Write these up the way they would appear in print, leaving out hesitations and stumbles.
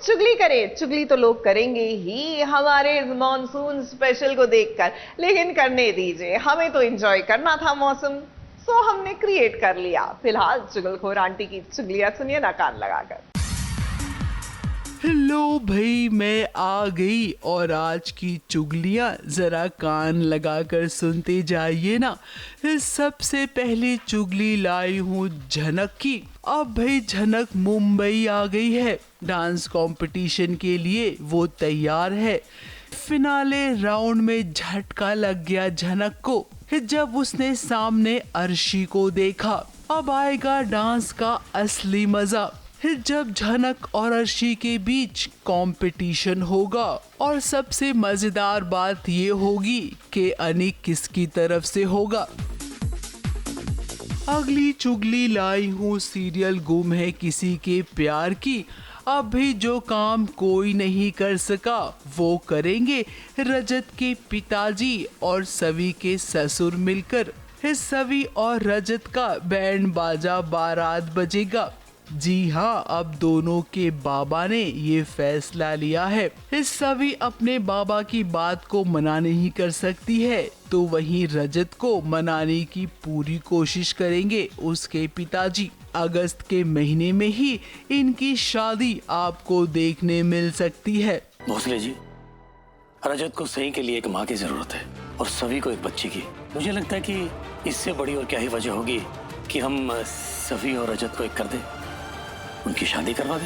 चुगली करें, चुगली तो लोग करेंगे ही हमारे मॉनसून स्पेशल को देखकर, लेकिन करने दीजिए, हमें तो एंजॉय करना था मौसम, सो हमने क्रिएट कर लिया। फिलहाल चुगलखोर आंटी की चुगलियां सुनिए ना कान लगाकर। हेलो भाई, मैं आ गई और आज की चुगलियां जरा कान लगाकर सुनते जाइए ना। सबसे पहले चुगली लाई हूँ झनक की। अब भाई झनक मुंबई आ गई है, डांस कंपटीशन के लिए वो तैयार है। फिनाले राउंड में झटका लग गया झनक को जब उसने सामने अर्शी को देखा। अब आएगा डांस का असली मजा, जब झनक और अर्शी के बीच कंपटीशन होगा। और सबसे मजेदार बात ये होगी कि अनिक किसकी तरफ से होगा। अगली चुगली लाई हूँ सीरियल गुम है किसी के प्यार की। अब भी जो काम कोई नहीं कर सका वो करेंगे रजत के पिताजी और सवी के ससुर मिलकर। सवी और रजत का बैंड बाजा बारात बजेगा। जी हाँ, अब दोनों के बाबा ने ये फैसला लिया है। सभी अपने बाबा की बात को मना नहीं कर सकती है, तो वहीं रजत को मनाने की पूरी कोशिश करेंगे उसके पिताजी। अगस्त के महीने में ही इनकी शादी आपको देखने मिल सकती है। भोसले जी, रजत को सही के लिए एक माँ की जरूरत है और सभी को एक बच्चे की। मुझे लगता है कि इससे बड़ी और क्या ही वजह होगी कि हम सभी और रजत को एक कर दें, उनकी शादी करवा दे।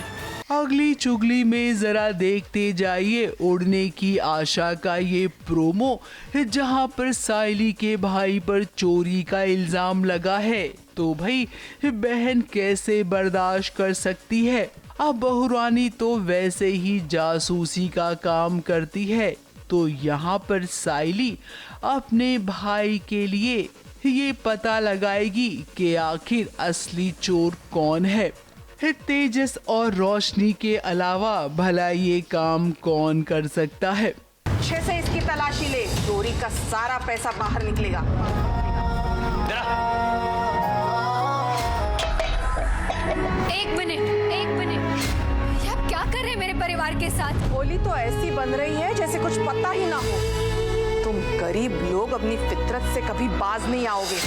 अगली चुगली में जरा देखते जाइए उड़ने की आशा का ये प्रोमो, जहां पर साइली के भाई पर चोरी का इल्जाम लगा है। तो भाई बहन कैसे बर्दाश्त कर सकती है। अब बहुरानी तो वैसे ही जासूसी का काम करती है, तो यहाँ पर साइली अपने भाई के लिए ये पता लगाएगी कि आखिर असली चोर कौन है। तेजस और रोशनी के अलावा भला ये काम कौन कर सकता है। अच्छे से इसकी तलाशी ले, चोरी का सारा पैसा बाहर निकलेगा। एक मिनट, ये आप क्या कर रहे हैं मेरे परिवार के साथ? होली तो ऐसी बन रही है जैसे कुछ पता ही ना हो। तुम गरीब लोग अपनी फितरत से कभी बाज नहीं आओगे।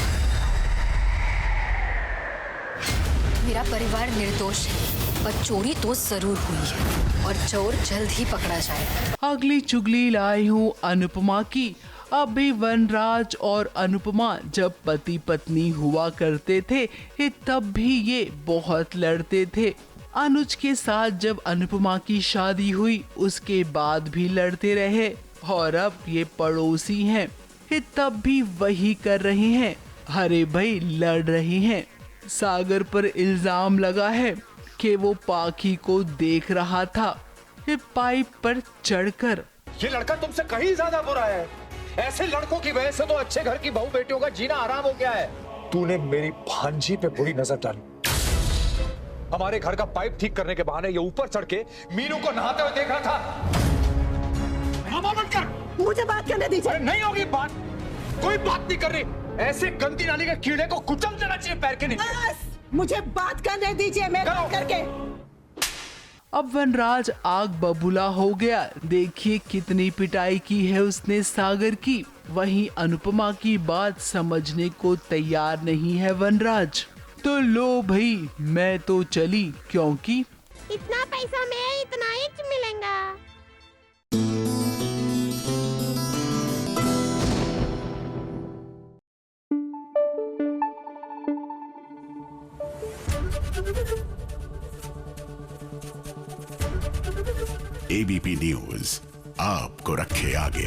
मेरा परिवार निर्दोष है और चोरी तो जरूर हुई है और चोर जल्द ही पकड़ा जाए। अगली चुगली लाई हूँ अनुपमा की। अब भी वनराज और अनुपमा जब पति पत्नी हुआ करते थे तब भी ये बहुत लड़ते थे। अनुज के साथ जब अनुपमा की शादी हुई उसके बाद भी लड़ते रहे और अब ये पड़ोसी हैं, तब भी वही कर रहे हैं। अरे भाई लड़ रहे हैं। सागर पर इल्जाम लगा है कि वो पाखी को देख रहा था पाइप पर चढ़कर। ये लड़का तुमसे कहीं ज्यादा बुरा है। ऐसे लड़कों की वजह से तो अच्छे घर की बहू बेटियों का जीना आराम हो गया है। तूने मेरी भांजी पे बुरी नजर डाली। हमारे घर का पाइप ठीक करने के बहाने ये ऊपर चढ़ के मीनू को नहाते हुए देख रहा था। मामा मत कर, मुझे बात करने दीजिए। नहीं होगी बात, कोई बात नहीं कर रही। ऐसे गंदी नाली के कीड़े को कुचल देना चाहिए पैर के नीचे। मुझे बात करने दीजिए, मैं बात करके। अब वनराज आग बबूला हो गया। देखिए कितनी पिटाई की है उसने सागर की। वहीं अनुपमा की बात समझने को तैयार नहीं है वनराज। तो लो भाई, मैं तो चली, क्योंकि इतना पैसा में इतना ही मिलेगा। एबीपी न्यूज आपको रखे आगे।